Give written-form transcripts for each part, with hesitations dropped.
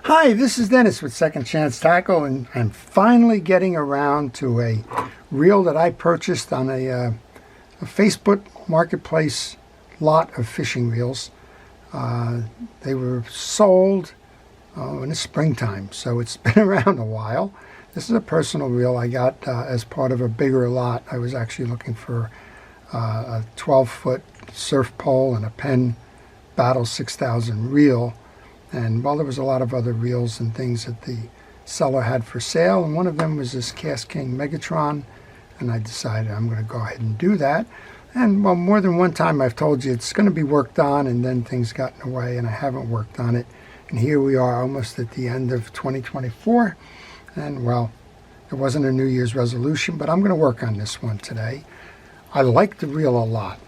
Hi, this is Dennis with Second Chance Tackle, and I'm finally getting around to a reel that I purchased on a Facebook marketplace lot of fishing reels. They were sold in the springtime, so it's been around a while. This is a personal reel I got as part of a bigger lot. I was actually looking for a 12-foot surf pole and a Penn Battle 6000 reel. And well, there was a lot of other reels and things that the seller had for sale, and one of them was this KastKing Megatron, and I decided I'm going to go ahead and do that. And well, more than one time I've told you it's going to be worked on, and then things got in the way and I haven't worked on it. And here we are almost at the end of 2024, and well, it wasn't a New Year's resolution, but I'm going to work on this one today. I like the reel a lot.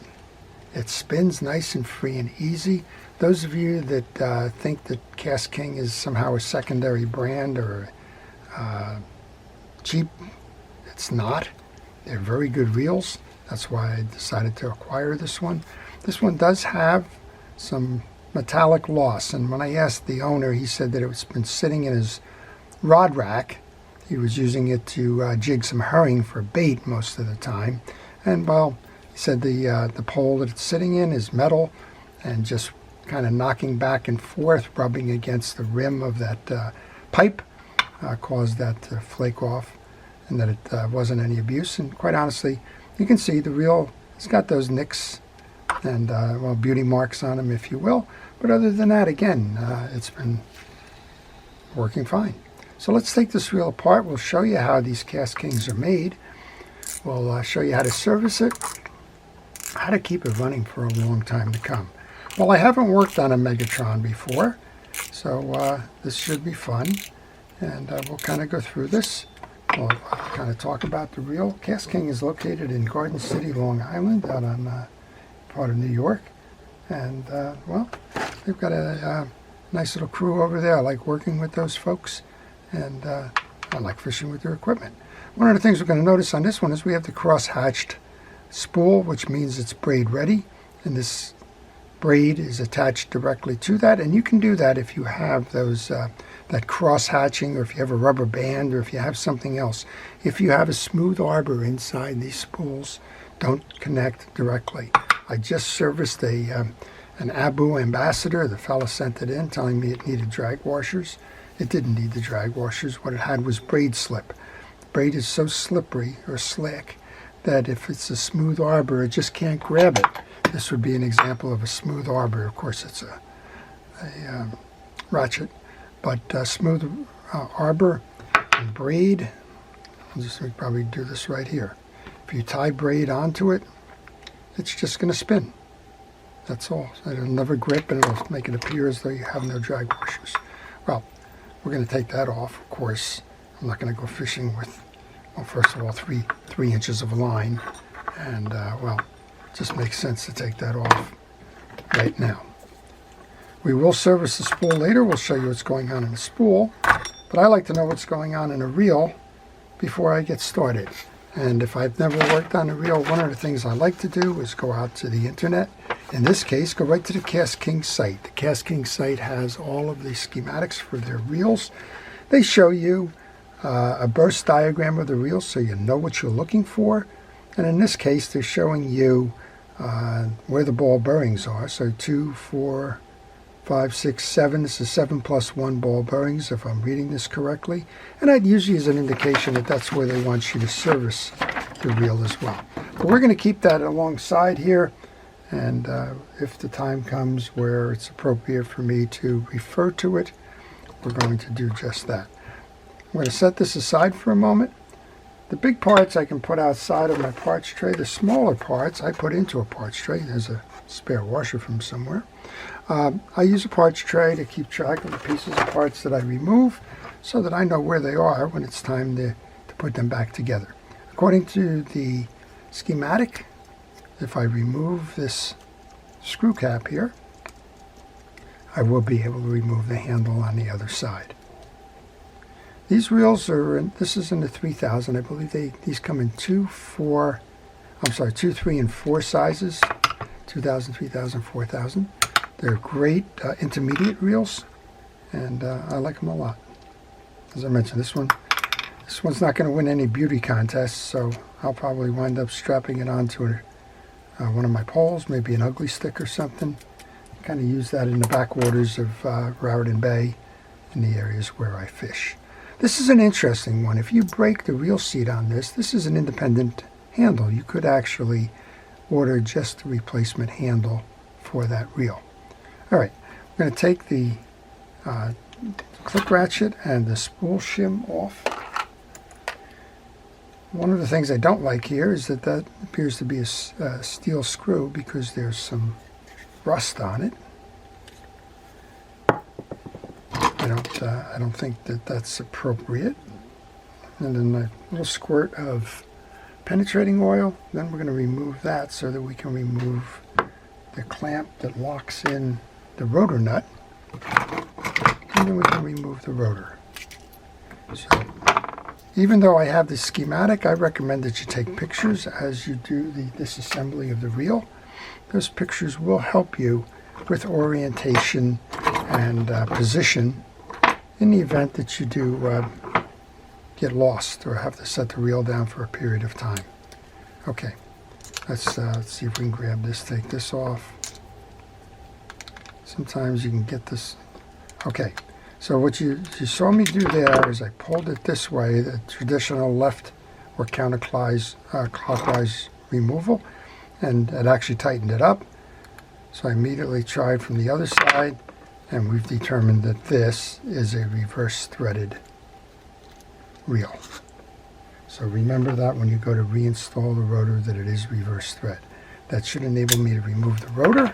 It spins nice and free and easy. Those of you that think that KastKing is somehow a secondary brand or cheap, it's not. They're very good reels. That's why I decided to acquire this one. This one does have some metallic loss, and when I asked the owner, he said that it's been sitting in his rod rack. He was using it to jig some herring for bait most of the time, and well, he said the pole that it's sitting in is metal and just kind of knocking back and forth, rubbing against the rim of that pipe, caused that to flake off, and that it wasn't any abuse. And quite honestly, you can see the reel, it's got those nicks and well, beauty marks on them, if you will. But other than that, again, it's been working fine. So let's take this reel apart. We'll show you how these KastKings are made. We'll show you how to service it, how to keep it running for a long time to come. Well, I haven't worked on a Megatron before, so this should be fun, and we'll kind of go through this. We'll kind of talk about the reel. KastKing is located in Garden City, Long Island, out on part of New York, and well, they've got a nice little crew over there. I like working with those folks, and I like fishing with their equipment. One of the things we're going to notice on this one is we have the cross-hatched spool, which means it's braid ready, and this braid is attached directly to that, and you can do that if you have those that cross hatching, or if you have a rubber band, or if you have something else. If you have a smooth arbor inside these spools, don't connect directly. I just serviced an Abu Ambassador. The fella sent it in telling me it needed drag washers. It didn't need the drag washers. What it had was braid slip. Braid is so slippery or slick that if it's a smooth arbor, it just can't grab it. This would be an example of a smooth arbor. Of course, it's a ratchet, but smooth arbor and braid. I'll just probably do this right here. If you tie braid onto it, it's just going to spin. That's all. It'll never grip, and it'll make it appear as though you have no drag washers. Well, we're going to take that off. Of course, I'm not going to go fishing with, well, first of all, three inches of line, and well, it just makes sense to take that off right now. We will service the spool later. We'll show you what's going on in the spool, but I like to know what's going on in a reel before I get started. And if I've never worked on a reel, one of the things I like to do is go out to the internet. In this case, go right to the KastKing site. The KastKing site has all of the schematics for their reels. They show you a burst diagram of the reel so you know what you're looking for. And in this case, they're showing you where the ball bearings are. So 2, 4, 5, 6, 7. This is 7 plus 1 ball bearings, if I'm reading this correctly. And that usually is an indication that that's where they want you to service the reel as well. But we're going to keep that alongside here. And if the time comes where it's appropriate for me to refer to it, we're going to do just that. I'm going to set this aside for a moment. The big parts I can put outside of my parts tray. The smaller parts I put into a parts tray. There's a spare washer from somewhere. I use a parts tray to keep track of the pieces of parts that I remove so that I know where they are when it's time to put them back together. According to the schematic, if I remove this screw cap here, I will be able to remove the handle on the other side. These reels are, this is in the 3000. I believe these come in 2, 3, and 4 sizes, 2000, 3000, 4000. They're great intermediate reels, and I like them a lot. As I mentioned, this one's not going to win any beauty contests, so I'll probably wind up strapping it onto one of my poles, maybe an ugly stick or something. Kind of use that in the backwaters of Raritan Bay in the areas where I fish. This is an interesting one. If you break the reel seat on this, this is an independent handle. You could actually order just the replacement handle for that reel. All right, we're going to take the click ratchet and the spool shim off. One of the things I don't like here is that appears to be a steel screw because there's some rust on it. I don't think that that's appropriate. And then a little squirt of penetrating oil. Then we're going to remove that so that we can remove the clamp that locks in the rotor nut. And then we can remove the rotor. So, even though I have the schematic, I recommend that you take pictures as you do the disassembly of the reel. Those pictures will help you with orientation and position in the event that you do get lost or have to set the reel down for a period of time. Okay, let's see if we can grab this, take this off. Sometimes you can get this. Okay, so what you saw me do there is I pulled it this way, the traditional left or counterclockwise removal, and it actually tightened it up. So I immediately tried from the other side, and we've determined that this is a reverse threaded reel. So remember that when you go to reinstall the rotor, that it is reverse thread. That should enable me to remove the rotor.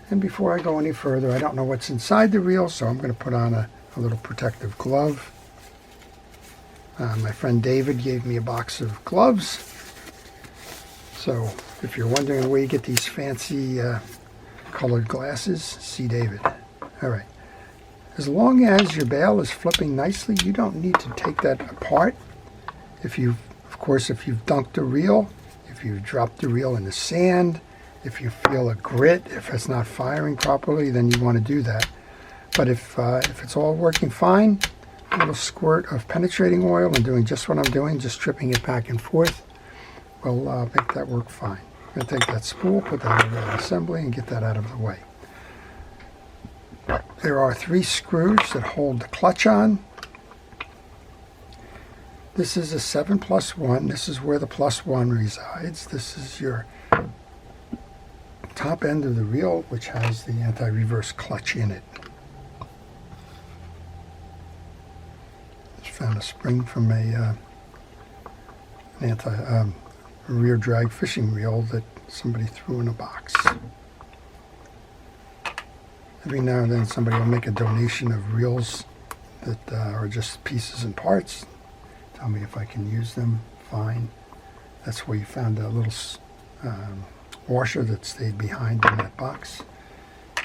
And before I go any further, I don't know what's inside the reel, so I'm going to put on a little protective glove. My friend David gave me a box of gloves. So if you're wondering where you get these fancy colored glasses, see David. All right. As long as your bail is flipping nicely, you don't need to take that apart. Of course, if you've dunked a reel, if you've dropped the reel in the sand, if you feel a grit, if it's not firing properly, then you want to do that. But if it's all working fine, a little squirt of penetrating oil and doing just what I'm doing, just stripping it back and forth, will make that work fine. I'm going to take that spool, put that in Reassembly, and get that out of the way. There are 3 screws that hold the clutch on. This is a 7+1. This is where the +1 resides. This is your top end of the reel, which has the anti-reverse clutch in it. Just found a spring from a rear drag fishing reel that somebody threw in a box. Every now and then somebody will make a donation of reels that are just pieces and parts. Tell me if I can use them, fine. That's where you found a little washer that stayed behind in that box.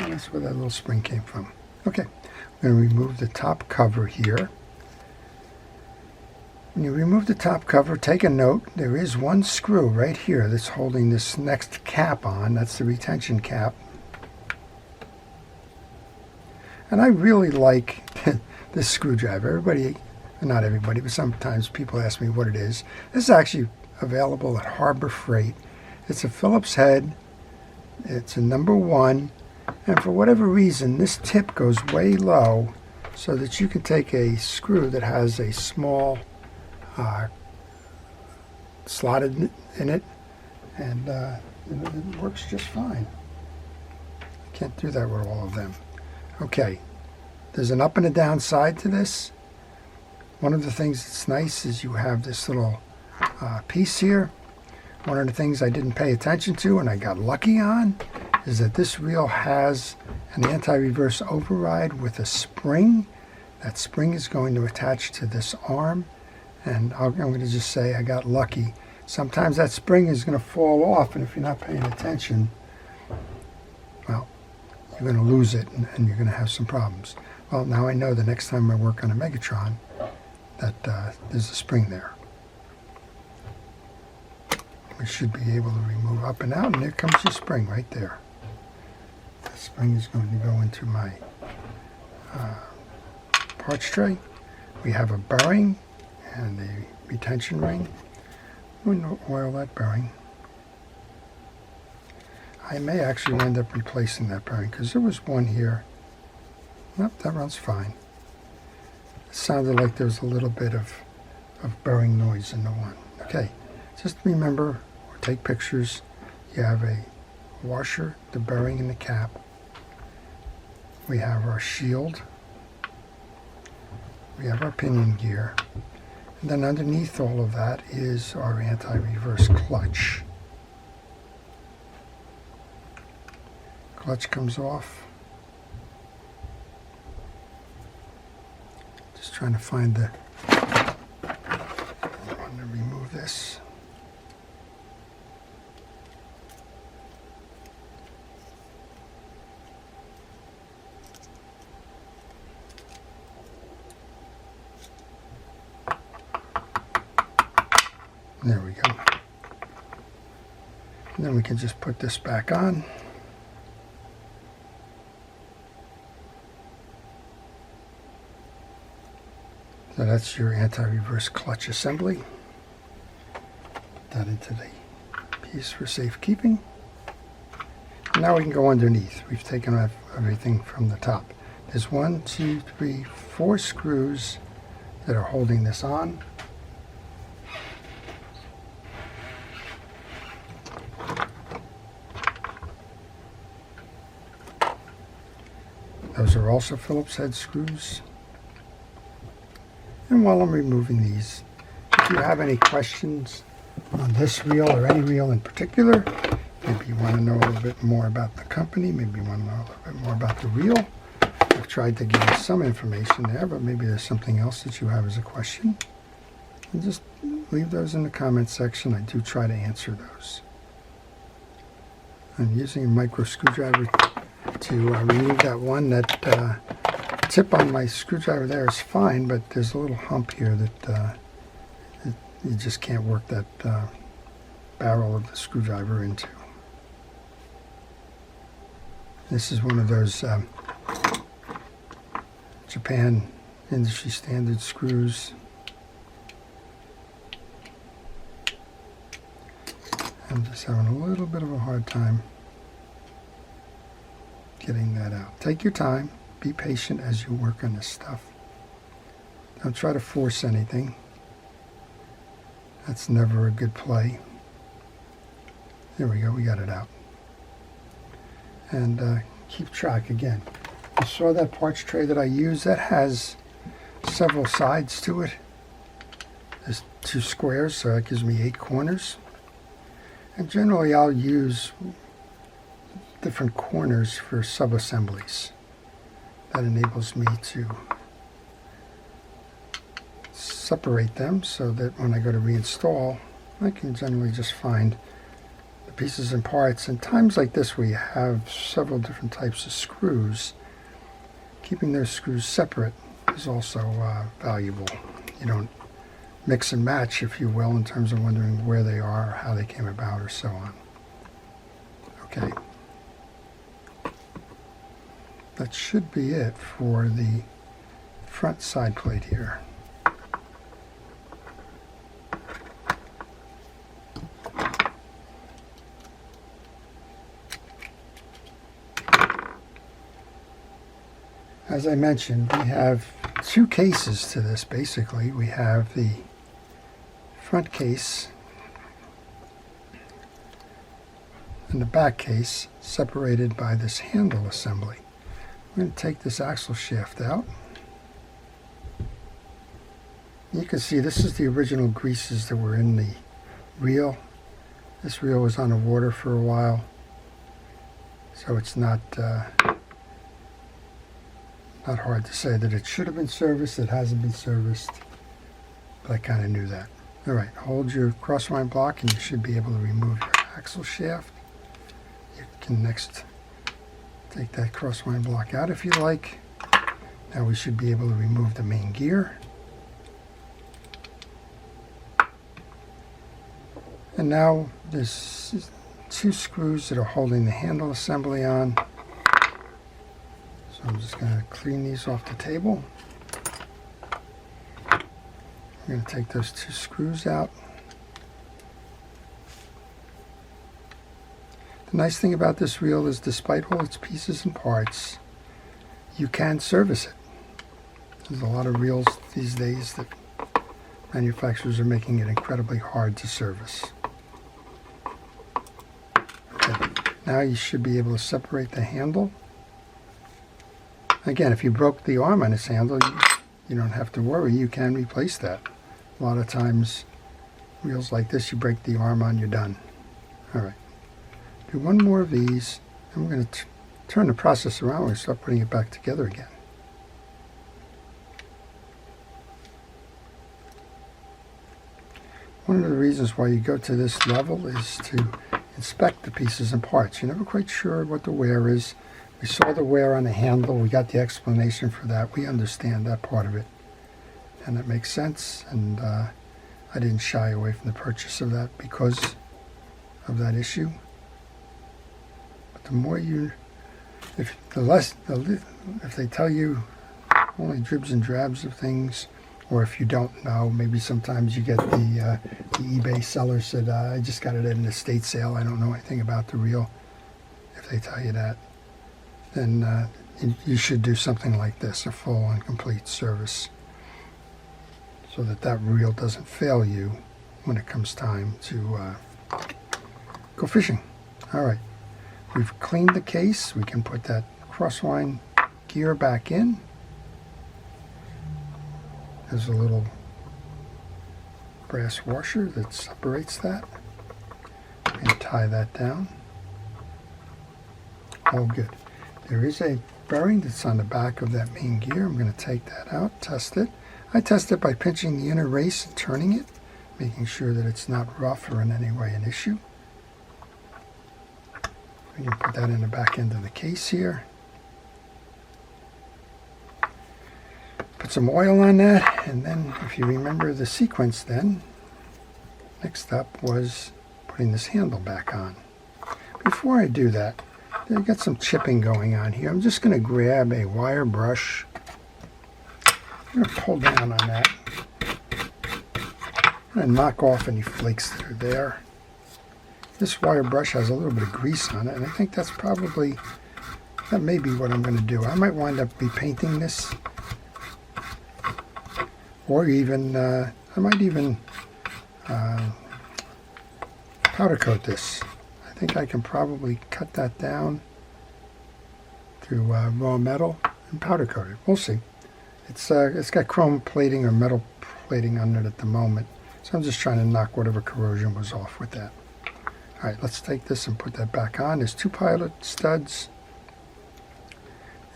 And that's where that little spring came from. Okay, I'm going to remove the top cover here. When you remove the top cover, take a note. There is one screw right here that's holding this next cap on. That's the retention cap. And I really like this screwdriver. Not everybody, but sometimes people ask me what it is. This is actually available at Harbor Freight. It's a Phillips head. It's a number 1. And for whatever reason, this tip goes way low so that you can take a screw that has a small slotted in it, and it works just fine. I can't do that with all of them. Okay, there's an up and a down side to this. One of the things that's nice is you have this little piece here. One of the things I didn't pay attention to and I got lucky on is that this reel has an anti-reverse override with a spring. That spring is going to attach to this arm, and I'm going to just say I got lucky. Sometimes that spring is going to fall off, and if you're not paying attention, well, you're going to lose it and you're going to have some problems. Well, now I know the next time I work on a Megatron that there's a spring there. We should be able to remove up and out, and there comes the spring right there. The spring is going to go into my parts tray. We have a bearing and a retention ring. We're going to oil that bearing. I may actually end up replacing that bearing because there was one here. Nope, that runs fine. It sounded like there was a little bit of bearing noise in the one. Okay, just remember or take pictures. You have a washer, the bearing, and the cap. We have our shield. We have our pinion gear. And then underneath all of that is our anti-reverse clutch. Clutch comes off. Just trying to find the... I want to remove this. There we go. And then we can just put this back on. So that's your anti-reverse clutch assembly. Put that into the piece for safekeeping. Now we can go underneath. We've taken off everything from the top. There's 1, 2, 3, 4 screws that are holding this on. Those are also Phillips head screws. And while I'm removing these, if you have any questions on this reel or any reel in particular, maybe you want to know a little bit more about the company, maybe you want to know a little bit more about the reel. I've tried to give you some information there, but maybe there's something else that you have as a question. And just leave those in the comment section. I do try to answer those. I'm using a micro screwdriver to remove that one. That tip on my screwdriver there is fine, but there's a little hump here that you just can't work that barrel of the screwdriver into. This is one of those Japan industry standard screws. I'm just having a little bit of a hard time getting that out. Take your time. Be patient as you work on this stuff. Don't try to force anything. That's never a good play. There we go. We got it out. And keep track again. You saw that parts tray that I used? That has several sides to it. There's 2 squares, so that gives me 8 corners. And generally I'll use different corners for sub-assemblies. That enables me to separate them so that when I go to reinstall, I can generally just find the pieces and parts. And times like this where you have several different types of screws, keeping those screws separate is also valuable. You don't mix and match, if you will, in terms of wondering where they are or how they came about or so on. Okay. That should be it for the front side plate here. As I mentioned, we have 2 cases to this basically. We have the front case and the back case separated by this handle assembly. I'm going to take this axle shaft out. You can see this is the original greases that were in the reel. This reel was on the water for a while, so it's not hard to say that it should have been serviced. It hasn't been serviced, but I kind of knew that. Alright, hold your crosswind block and you should be able to remove your axle shaft. You can next take that crosswind block out if you like. Now we should be able to remove the main gear. And now there's 2 screws that are holding the handle assembly on. So I'm just going to clean these off the table. We're going to take those 2 screws out. The nice thing about this reel is, despite all its pieces and parts, you can service it. There's a lot of reels these days that manufacturers are making it incredibly hard to service. Okay, now you should be able to separate the handle. Again, if you broke the arm on this handle, you don't have to worry. You can replace that. A lot of times, reels like this, you break the arm on, you're done. All right. Do one more of these, and we're going to turn the process around. We're going to start putting it back together again. One of the reasons why you go to this level is to inspect the pieces and parts. You're never quite sure what the wear is. We saw the wear on the handle. We got the explanation for that. We understand that part of it, and it makes sense. And I didn't shy away from the purchase of that because of that issue. But the more you, if they tell you only dribs and drabs of things, or if you don't know, maybe sometimes you get the eBay seller said, I just got it at an estate sale, I don't know anything about the reel. If they tell you that, then you should do something like this, a full and complete service, so that that reel doesn't fail you when it comes time to go fishing. All right, we've cleaned the case. We can put that crossline gear back in. There's a little brass washer that separates that. And tie that down. All good. There is a bearing that's on the back of that main gear. I'm going to take that out, test it. I test it by pinching the inner race and turning it, making sure that it's not rough or in any way an issue. We can put that in the back end of the case here. Put some oil on that, and then if you remember the sequence then, next up was putting this handle back on. Before I do that, I've got some chipping going on here. I'm just going to grab a wire brush. I'm going to pull down on that and knock off any flakes that are there. This wire brush has a little bit of grease on it, and I think that may be what I'm going to do. I might wind up painting this, or even, I might even powder coat this. I think I can probably cut that down to raw metal and powder coat it. We'll see. It's got chrome plating or metal plating on it at the moment, so I'm just trying to knock whatever corrosion was off with that. All right, let's take this and put that back on. There's 2 pilot studs,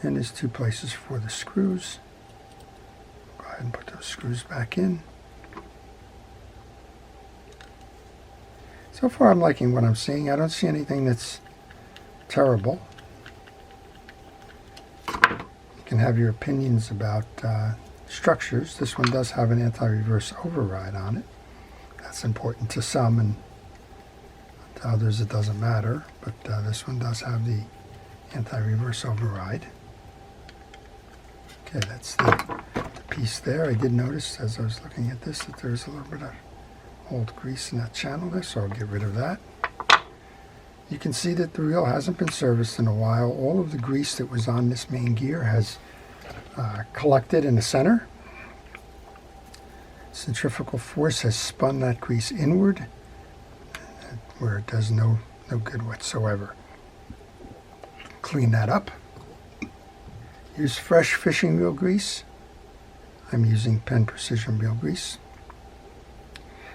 and there's 2 places for the screws. Go ahead and put those screws back in. So far I'm liking what I'm seeing. I don't see anything that's terrible. You can have your opinions about structures. This one does have an anti-reverse override on it. That's important to some, and to others it doesn't matter. But this one does have the anti-reverse override. Okay, that's the piece there. I did notice as I was looking at this that there's a little bit of old grease in that channel there, so I'll get rid of that. You can see that the reel hasn't been serviced in a while. All of the grease that was on this main gear has collected in the center. Centrifugal force has spun that grease inward, where it does no good whatsoever. Clean that up. Use fresh fishing reel grease. I'm using Penn Precision Reel Grease.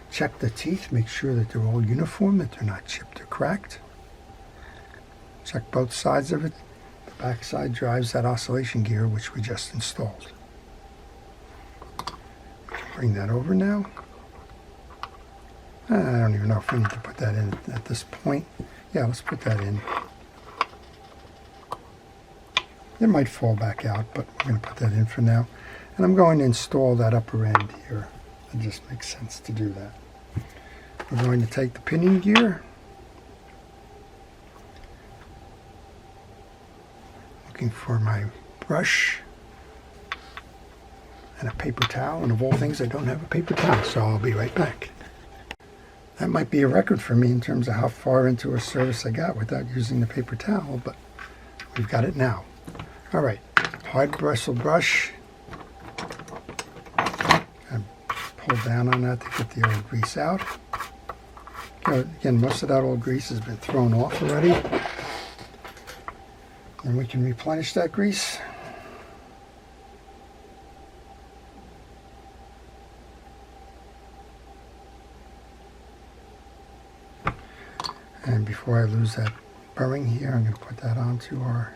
Check the teeth, make sure that they're all uniform, that they're not chipped or cracked. Check both sides of it. The back side drives that oscillation gear, which we just installed. Bring that over now. I don't even know if we need to put that in at this point. Yeah, let's put that in. It might fall back out, but we're going to put that in for now. And I'm going to install that upper end here. It just makes sense to do that. We're going to take the pinion gear. Looking for my brush. and a paper towel, and of all things I don't have a paper towel, so I'll be right back. That might be a record for me in terms of how far into a service I got without using the paper towel, but we've got it now. All right, hard bristle brush. And pull down on that to get the old grease out. Again, most of that old grease has been thrown off already. And we can replenish that grease. And before I lose that burring here, I'm going to put that onto our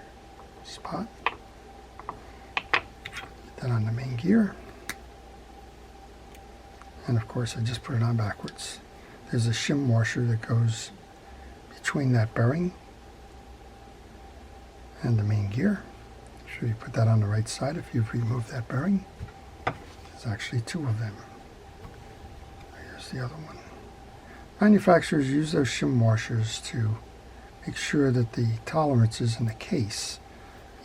spot. Get that on the main gear. And of course I just put it on backwards. There's a shim washer that goes between that bearing and the main gear. Make sure you put that on the right side if you've removed that bearing. There's actually two of them. Here's the other one. Manufacturers use those shim washers to make sure that the tolerances in the case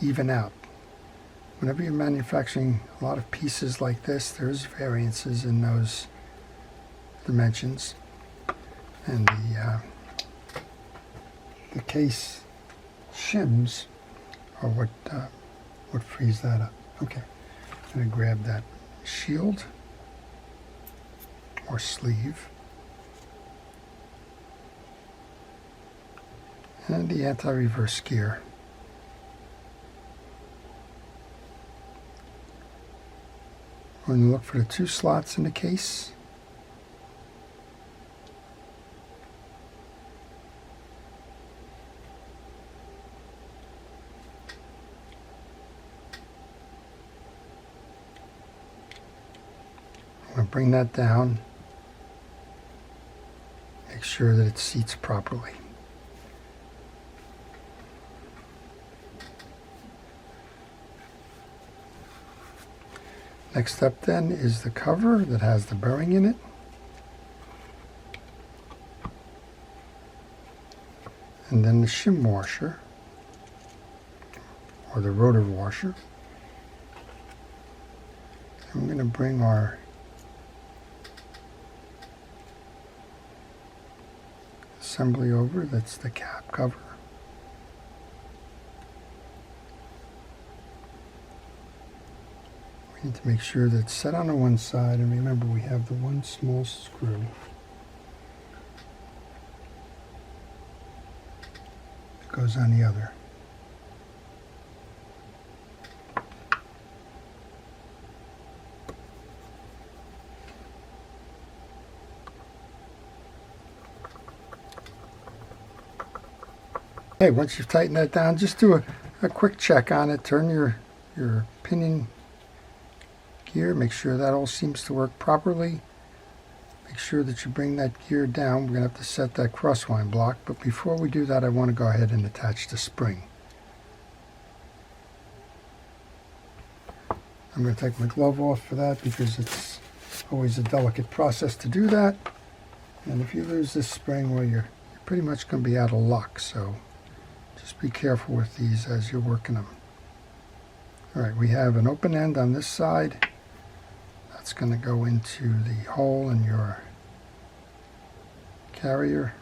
even out. Whenever you're manufacturing a lot of pieces like this, there's variances in those dimensions, and the case shims are what frees that up. Okay, I'm going to grab that shield or sleeve and the anti-reverse gear. We're going to look for the two slots in the case. I'm going to bring that down. Make sure that it seats properly. Next up then is the cover that has the bearing in it. And then the shim washer, or the rotor washer. And we're going to bring our assembly over. That's the cap cover. We need to make sure that it's set on the one side, and remember we have the one small screw. That goes on the other. Okay, once you've tightened that down, just do a quick check on it. Turn your pinion gear, make sure that all seems to work properly. Make sure that you bring that gear down. We're going to have to set that crosswind block, but before we do that I want to go ahead and attach the spring. I'm going to take my glove off for that because it's always a delicate process to do that, and if you lose this spring, well, you're pretty much going to be out of luck, so just be careful with these as you're working them. Alright, we have an open end on this side. That's going to go into the hole in your carrier.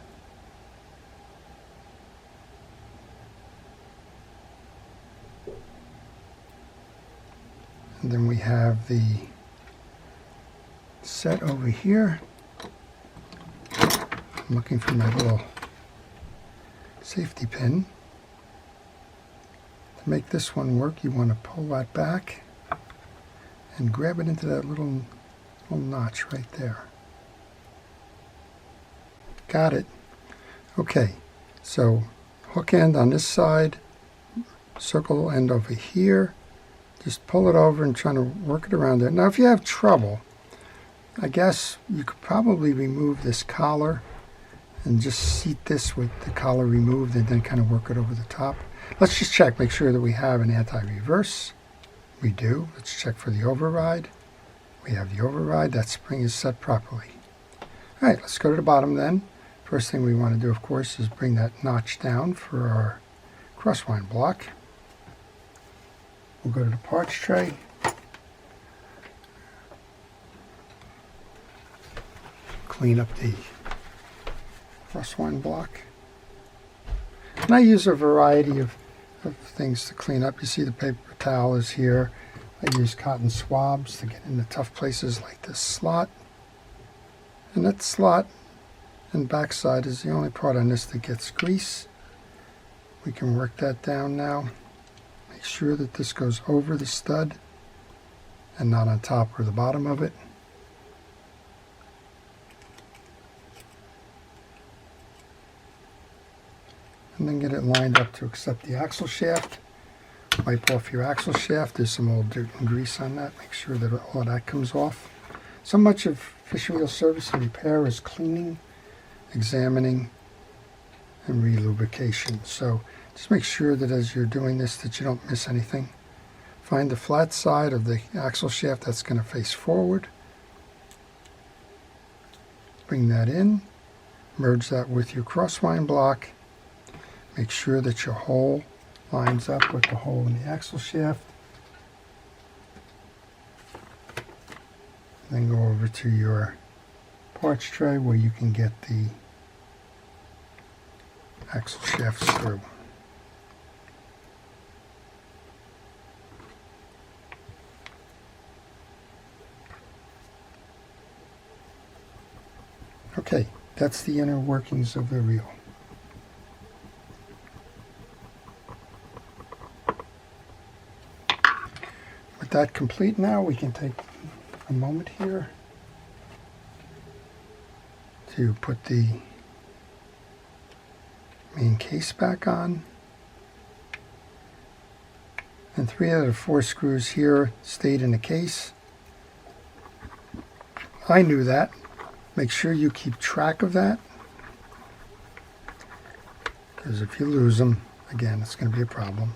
And then we have the set over here. I'm looking for my little safety pin. To make this one work, you want to pull that back and grab it into that little notch right there. Got it. Okay, so hook end on this side, circle end over here. Just pull it over and try to work it around there. Now if you have trouble, I guess you could probably remove this collar and just seat this with the collar removed and then kind of work it over the top. Let's just check, make sure that we have an anti-reverse. We do. Let's check for the override. We have the override. That spring is set properly. All right, let's go to the bottom then. First thing we want to do, of course, is bring that notch down for our crosswind block. We'll go to the parts tray. clean up the crosswind block. And I use a variety of things to clean up. You see the paper towel is here. I use cotton swabs to get into tough places like this slot. And that slot and backside is the only part on this that gets grease. We can work that down now. Make sure that this goes over the stud and not on top or the bottom of it. And then get it lined up to accept the axle shaft. Wipe off your axle shaft. There's some old dirt and grease on that. Make sure that all of that comes off. So much of fish wheel service and repair is cleaning, examining, and re-lubrication. So just make sure that as you're doing this that you don't miss anything. Find the flat side of the axle shaft that's going to face forward. Bring that in. Merge that with your crosswind block. Make sure that your hole lines up with the hole in the axle shaft. Then go over to your parts tray where you can get the axle shafts through. Okay, that's the inner workings of the reel. With that complete now, we can take a moment here to put the main case back on. And 3 out of 4 screws here stayed in the case. I knew that. Make sure you keep track of that, because if you lose them, again, it's going to be a problem.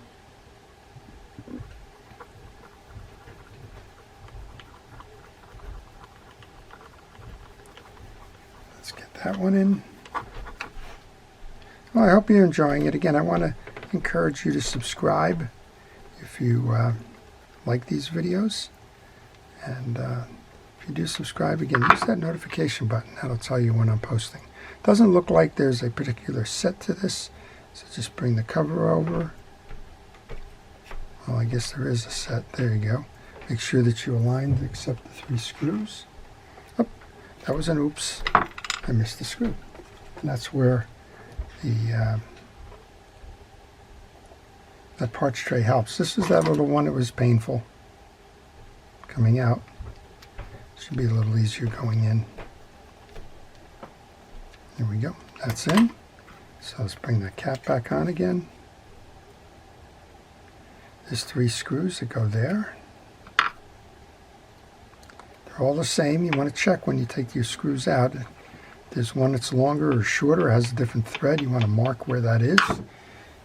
Let's get that one in. Well, I hope you're enjoying it. Again, I want to encourage you to subscribe if you like these videos. And if you do subscribe, again, use that notification button. That'll tell you when I'm posting. Doesn't look like there's a particular set to this, so just bring the cover over. Well, I guess there is a set. There you go. Make sure that you align to accept the 3 screws. Oh, that was an oops. I missed the screw. And that's where the that parts tray helps. This is that little one that was painful coming out. Should be a little easier going in. There we go. That's in. So let's bring the cap back on again. There's 3 screws that go there. They're all the same. You want to check when you take your screws out. If there's one that's longer or shorter, has a different thread, you want to mark where that is,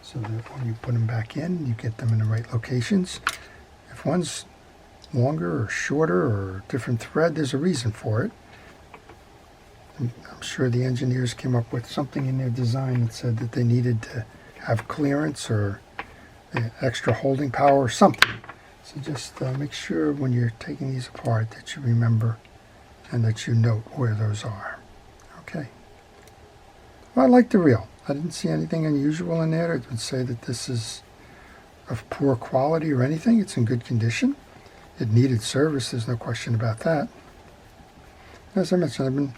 so that when you put them back in, you get them in the right locations. If one's longer or shorter or different thread, there's a reason for it. I'm sure the engineers came up with something in their design that said that they needed to have clearance or extra holding power or something. So just make sure when you're taking these apart that you remember and that you note where those are. Okay. Well, I like the reel. I didn't see anything unusual in there that would say that this is of poor quality or anything. It's in good condition. It needed service, there's no question about that. As I mentioned, I've been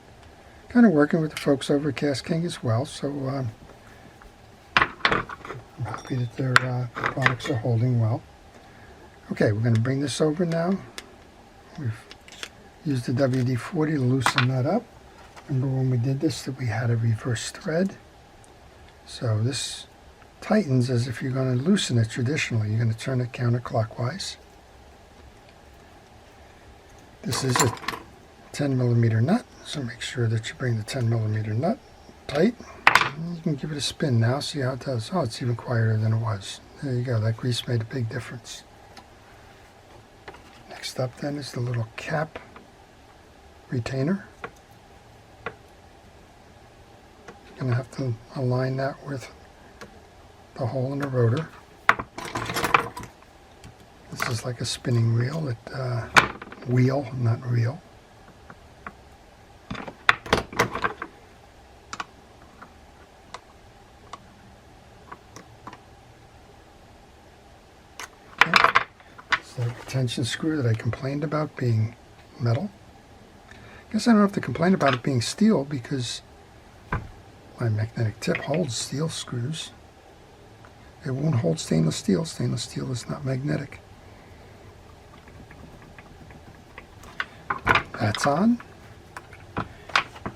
kind of working with the folks over at KastKing as well, so I'm happy that their products are holding well. Okay, we're going to bring this over now. We've used the WD-40 to loosen that up. Remember when we did this that we had a reverse thread? So this tightens as if you're going to loosen it traditionally. You're going to turn it counterclockwise. This is a 10mm nut, so make sure that you bring the 10mm nut tight. And you can give it a spin now, see how it does. Oh, it's even quieter than it was. There you go, that grease made a big difference. Next up then is the little cap retainer. You're going to have to align that with the hole in the rotor. This is like a spinning reel, wheel, not reel. tension screw that I complained about being metal. I guess I don't have to complain about it being steel because my magnetic tip holds steel screws. It won't hold stainless steel. Stainless steel is not magnetic. That's on.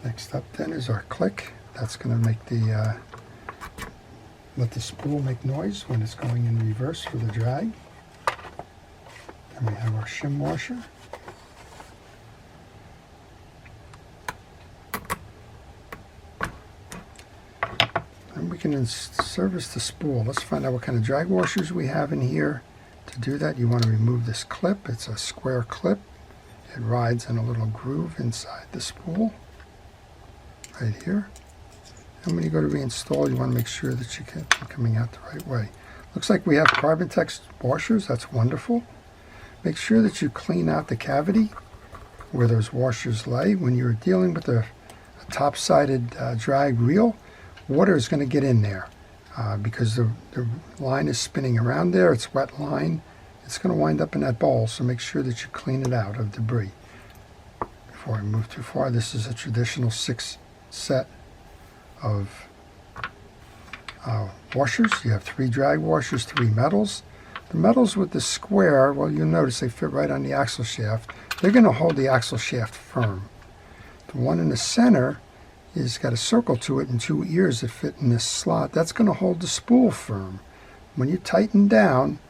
Next up then is our click. That's going to make the let the spool make noise when it's going in reverse for the drag. And we have our shim washer. And we can service the spool. Let's find out what kind of drag washers we have in here. To do that, you want to remove this clip. It's a square clip. It rides in a little groove inside the spool, right here. And when you go to reinstall, you want to make sure that you get them coming out the right way. Looks like we have carbon text washers. That's wonderful. Make sure that you clean out the cavity where those washers lay. When you're dealing with a top-sided drag reel, water is going to get in there because the line is spinning around there. It's wet line. It's going to wind up in that bowl, so make sure that you clean it out of debris. Before I move too far, this is a traditional 6 set of washers. You have 3 drag washers, 3 metals. The metals with the square, well, you'll notice they fit right on the axle shaft. They're going to hold the axle shaft firm. The one in the center is got a circle to it and 2 ears that fit in this slot. That's going to hold the spool firm. When you tighten down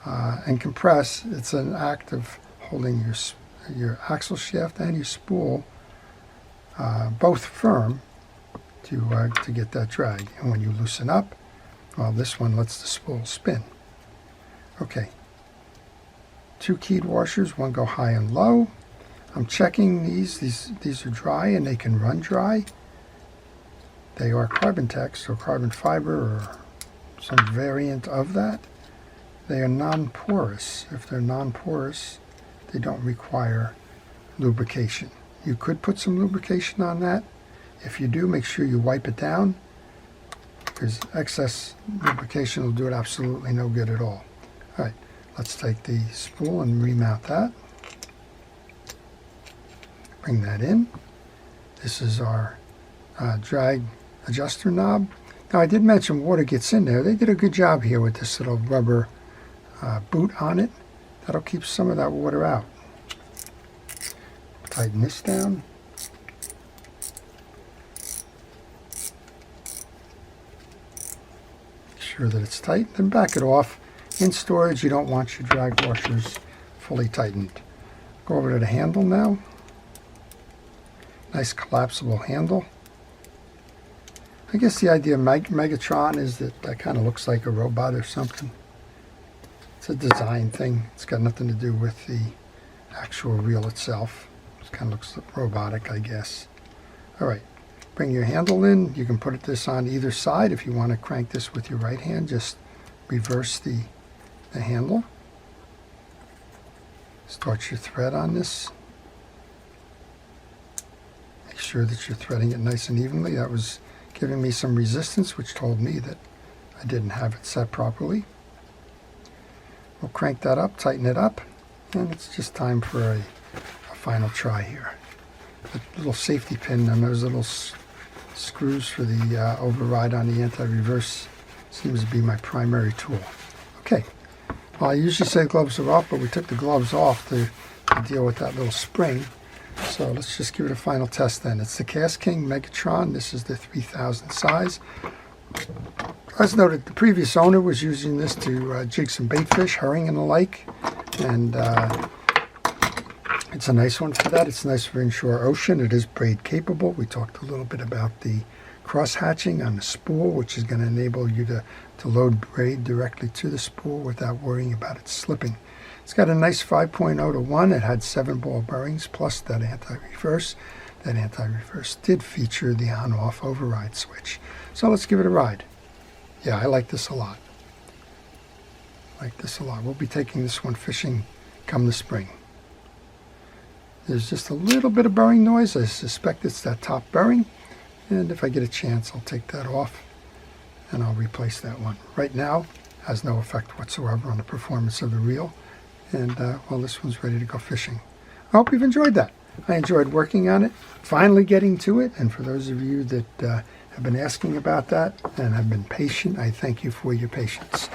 and compress, it's an act of holding your axle shaft and your spool both firm to get that drag. And when you loosen up, well, this one lets the spool spin. Okay, 2 keyed washers, one go high and low. I'm checking these are dry and they can run dry. They are carbon text or carbon fiber or some variant of that. They are non-porous. If they're non-porous, they don't require lubrication. You could put some lubrication on that. If you do, make sure you wipe it down because excess lubrication will do it absolutely no good at all. All right, let's take the spool and remount that. Bring that in. This is our drag adjuster knob. Now I did mention water gets in there. They did a good job here with this little rubber boot on it. That'll keep some of that water out. Tighten this down. Make sure that it's tight, then back it off. In storage, you don't want your drag washers fully tightened. Go over to the handle now. Nice collapsible handle. I guess the idea of Megatron is that kind of looks like a robot or something. It's a design thing. It's got nothing to do with the actual reel itself. It kind of looks robotic, I guess. All right, bring your handle in. You can put this on either side. If you want to crank this with your right hand, just reverse the handle. Start your thread on this. Make sure that you're threading it nice and evenly. That was giving me some resistance, which told me that I didn't have it set properly. We'll crank that up, tighten it up, and it's just time for a final try here. The little safety pin and those little screws for the override on the anti-reverse seems to be my primary tool. Okay, well, I usually say gloves are off, but we took the gloves off to deal with that little spring. So let's just give it a final test then. It's the KastKing Megatron. This is the 3000 size. As noted, the previous owner was using this to jig some bait fish, herring and the like. And it's a nice one for that. It's nice for inshore ocean. It is braid capable. We talked a little bit about the cross hatching on the spool, which is going to enable you to load braid directly to the spool without worrying about it slipping. It's got a nice 5.0 to 1. It had 7 ball bearings plus that anti-reverse. That anti-reverse did feature the on-off override switch. So let's give it a ride. Yeah, I like this a lot. We'll be taking this one fishing come the spring. There's just a little bit of bearing noise. I suspect it's that top bearing. And if I get a chance, I'll take that off and I'll replace that one. Right now, has no effect whatsoever on the performance of the reel. And, well, this one's ready to go fishing. I hope you've enjoyed that. I enjoyed working on it, finally getting to it. And for those of you that have been asking about that and have been patient, I thank you for your patience.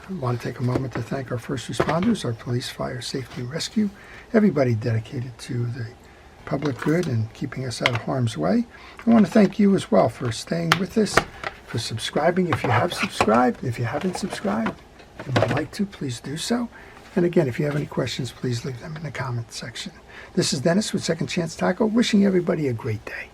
I want to take a moment to thank our first responders, our police, fire, safety, rescue, everybody dedicated to the public good and keeping us out of harm's way. I want to thank you as well for staying with us, for subscribing if you have subscribed. If you haven't subscribed and would like to, please do so. And again, if you have any questions, please leave them in the comment section. This is Dennis with Second Chance Taco, wishing everybody a great day.